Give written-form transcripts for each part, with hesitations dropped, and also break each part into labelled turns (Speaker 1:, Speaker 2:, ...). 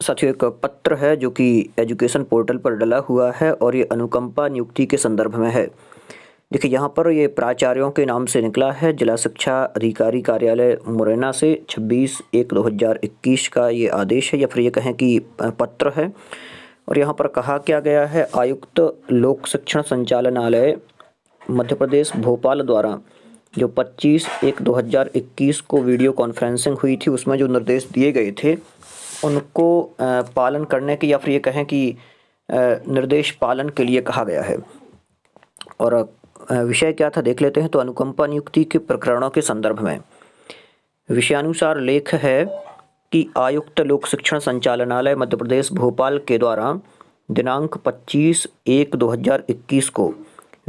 Speaker 1: साथियों एक पत्र है जो कि एजुकेशन पोर्टल पर डला हुआ है और ये अनुकंपा नियुक्ति के संदर्भ में है। देखिए यहाँ पर ये प्राचार्यों के नाम से निकला है। जिला शिक्षा अधिकारी कार्यालय मुरैना से 26/1/2021 का ये आदेश है या फिर ये कहें कि पत्र है। और यहाँ पर कहा क्या गया है, आयुक्त लोक शिक्षण संचालनालय मध्य प्रदेश भोपाल द्वारा जो 25/1/2021 को वीडियो कॉन्फ्रेंसिंग हुई थी उसमें जो निर्देश दिए गए थे उनको पालन करने के या फिर ये कहें कि निर्देश पालन के लिए कहा गया है। और विषय क्या था देख लेते हैं। तो अनुकंपा नियुक्ति के प्रकरणों के संदर्भ में विषयानुसार लेख है कि आयुक्त लोक शिक्षण संचालनालय मध्य प्रदेश भोपाल के द्वारा दिनांक 25/1/2021 को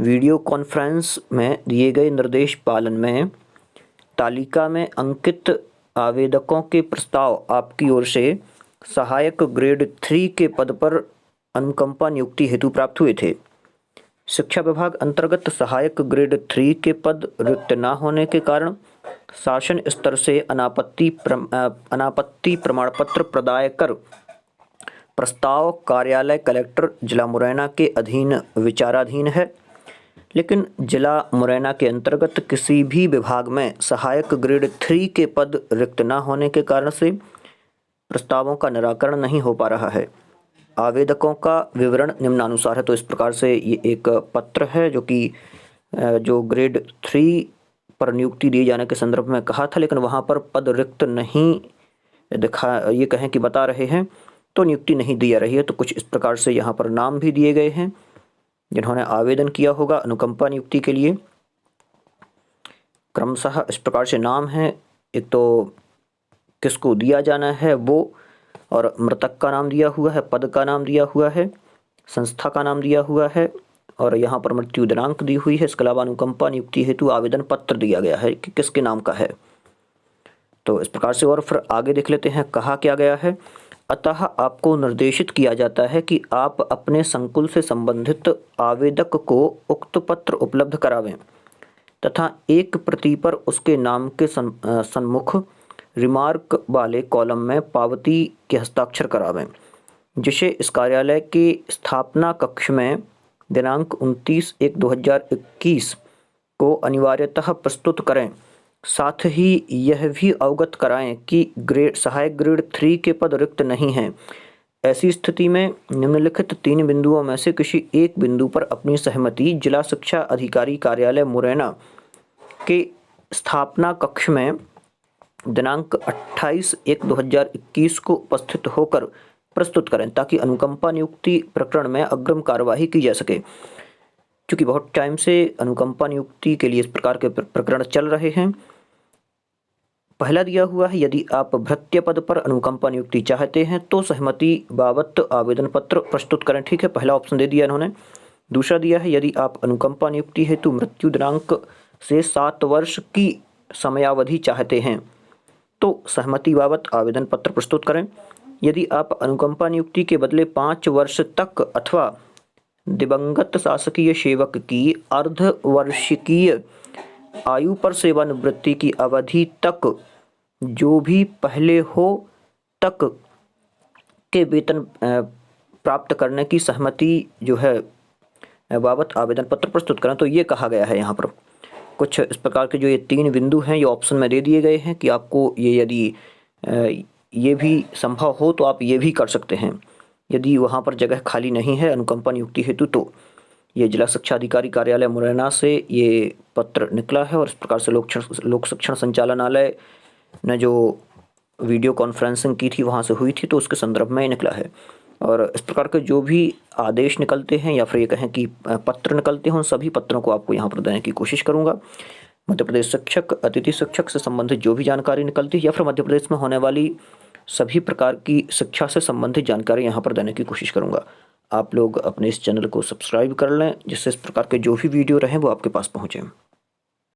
Speaker 1: वीडियो कॉन्फ्रेंस में दिए गए निर्देश पालन में तालिका में अंकित आवेदकों के प्रस्ताव आपकी ओर से सहायक ग्रेड 3 के पद पर अनुकंपा नियुक्ति हेतु प्राप्त हुए थे। शिक्षा विभाग अंतर्गत सहायक ग्रेड 3 के पद रिक्त न होने के कारण शासन स्तर से अनापत्ति प्रमाण पत्र प्रदाय कर प्रस्ताव कार्यालय कलेक्टर जिला मुरैना के अधीन विचाराधीन है। लेकिन जिला मुरैना के अंतर्गत किसी भी विभाग में सहायक ग्रेड 3 के पद रिक्त न होने के कारण से प्रस्तावों का निराकरण नहीं हो पा रहा है। आवेदकों का विवरण निम्नानुसार है। तो इस प्रकार से ये एक पत्र है जो कि जो ग्रेड 3 पर नियुक्ति दिए जाने के संदर्भ में कहा था, लेकिन वहाँ पर पद रिक्त नहीं ये कहें कि बता रहे हैं तो नियुक्ति नहीं दी जा रही है। तो कुछ इस प्रकार से यहाँ पर नाम भी दिए गए हैं जिन्होंने आवेदन किया होगा अनुकंपा नियुक्ति के लिए। क्रमशः इस प्रकार से नाम है, एक तो किसको दिया जाना है वो, और मृतक का नाम दिया हुआ है, पद का नाम दिया हुआ है, संस्था का नाम दिया हुआ है और यहाँ पर मृत्यु दिनांक दी हुई है। इसके अलावा अनुकंपा नियुक्ति हेतु आवेदन पत्र दिया गया है कि किसके नाम का है। तो इस प्रकार से और फिर आगे देख लेते हैं कहा क्या गया है। अतः आपको निर्देशित किया जाता है कि आप अपने संकुल से संबंधित आवेदक को उक्त पत्र उपलब्ध करावें तथा एक प्रति पर उसके नाम के सन्मुख रिमार्क वाले कॉलम में पावती के हस्ताक्षर करावें, जिसे इस कार्यालय के स्थापना कक्ष में दिनांक 29/1/2021 को अनिवार्यतः प्रस्तुत करें। साथ ही यह भी अवगत कराएं कि सहायक ग्रेड 3 के पद रिक्त नहीं हैं। ऐसी स्थिति में निम्नलिखित 3 बिंदुओं में से किसी एक बिंदु पर अपनी सहमति जिला शिक्षा अधिकारी कार्यालय मुरैना के स्थापना कक्ष में दिनांक 28/1/2021 को उपस्थित होकर प्रस्तुत करें ताकि अनुकंपा नियुक्ति प्रकरण में अग्रिम कार्यवाही की जा सके। क्योंकि बहुत टाइम से अनुकंपा नियुक्ति के लिए इस प्रकार के प्रकरण चल रहे हैं। पहला दिया हुआ है, यदि आप भृत्य पद पर अनुकंपा नियुक्ति चाहते हैं तो सहमति बाबत आवेदन पत्र प्रस्तुत करें। ठीक है, पहला ऑप्शन दे दिया इन्होंने। दूसरा दिया है, यदि आप अनुकंपा नियुक्ति हेतु मृत्यु दिनांक से 7 वर्ष की समयावधि चाहते हैं तो सहमति बाबत आवेदन पत्र प्रस्तुत करें। यदि आप अनुकंपा नियुक्ति के बदले 5 वर्ष तक अथवा दिवंगत शासकीय सेवक की अर्धवार्षिकीय आयु पर सेवानिवृत्ति की अवधि तक जो भी पहले हो तक के वेतन प्राप्त करने की सहमति जो है बाबत आवेदन पत्र प्रस्तुत करें। तो ये कहा गया है यहाँ पर कुछ इस प्रकार के जो ये 3 बिंदु हैं ये ऑप्शन में दे दिए गए हैं कि आपको ये यदि ये भी संभव हो तो आप ये भी कर सकते हैं। यदि वहाँ पर जगह खाली नहीं है अनुकंपा नियुक्ति हेतु तो ये जिला शिक्षा अधिकारी कार्यालय मुरैना से ये पत्र निकला है। और इस प्रकार से लोक शिक्षण संचालनालय ने जो वीडियो कॉन्फ्रेंसिंग की थी वहाँ से हुई थी तो उसके संदर्भ में निकला है। और इस प्रकार के जो भी आदेश निकलते हैं या फिर ये कहें कि पत्र निकलते हैं उन सभी पत्रों को आपको यहाँ पर देने की कोशिश करूँगा। मध्य प्रदेश शिक्षक अतिथि शिक्षक से संबंधित जो भी जानकारी निकलती है या फिर मध्य प्रदेश में होने वाली सभी प्रकार की शिक्षा से संबंधित जानकारी यहाँ पर देने की कोशिश करूँगा। आप लोग अपने इस चैनल को सब्सक्राइब कर लें जिससे इस प्रकार के जो भी वीडियो रहें वो आपके पास पहुँचें।